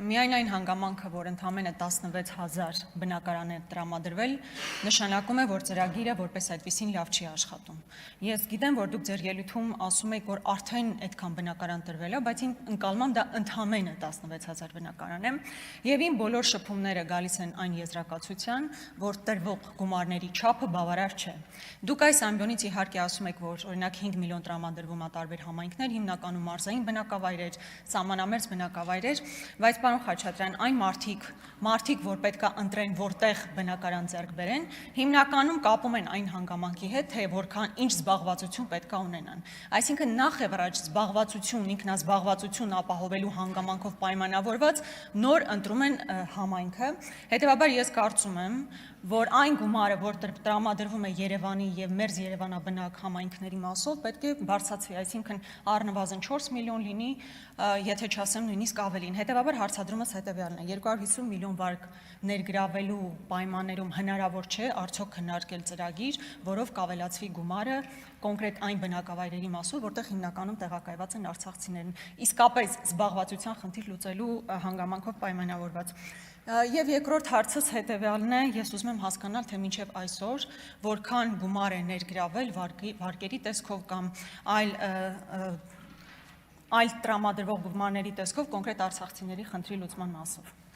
միայն այն հանգամանքը, որ ընդամենը 16,000 բնակարան է տրամադրվել, նշանակում է, որ ծրագիրը որպես այդպեսին լավ չի աշխատում։ Ես գիտեմ, որ դուք ձեր ելույթում ասում եք, որ արդեն այդքան բնակարան տրվել է, բայց իմ ընկալմամբ դա ընդամենը 16,000 բնակարան է, եւ իմ բոլոր շփումները գալիս են այն եզրակացության, որ տրվող գումարների չափը բավարար չէ։ Դուք այս ամբիոնից իհարկե ասում եք, որ օրինակ 5 միլիոն տրամադրվում է տարբեր համայնքներ, հիմնականում մարզային բնակավայրեր, սահմանամերձ բնակավայրեր, բայց պարոն Խաչատրյան, այն մարդիկ, որ պետք է ընտրեն, որտեղ բնակարան ձեռք բերեն, հիմնականում կապում են այն հանգամանքի հետ, թե որքան ինչ զբաղվածություն պետք է ունենան։ Այսինքն նախ եւ առաջ զբաղվածություն, ինքնազբաղվածություն ապահովելու հանգամանքով պայմանավորված նոր ընտրում են համայնքը։ Հետևաբար ես կարծում եմ, որ այն գումարը, որ տրամադրվում է Երևանի եւ մերձ Երևանաբնակ համայնքների մասով, պետք է բարձրացվի, այսինքն առնվազն 4 միլիոն լինի, եթե չասեմ նույնիսկ ավելին։ Հետևաբար հարցադրումս հետեւյալն է. 250 միլիոն վարկ ներգրավելու պայմաններում հնարավոր չէ արդյոք քննարկել ծրագիր, որով կավելացվի գումարը կոնկրետ այն բնակավայրերի մասով, որտեղ հիմնականում տեղակայված են արցախցիներն, իսկապես զբաղվածության խնդիր լուծելու հանգամանքով պայմանավորված։ Եվ երկրորդ հարցս հետևյալն է, ես ուզում եմ հասկանալ, թե մինչև այսօր որքան գումար է ներգրավել վարկերի տեսքով կամ այլ տրամադրվող գումարների տեսքով կոնկրետ արցախցիների խնդրի լուծման մասով։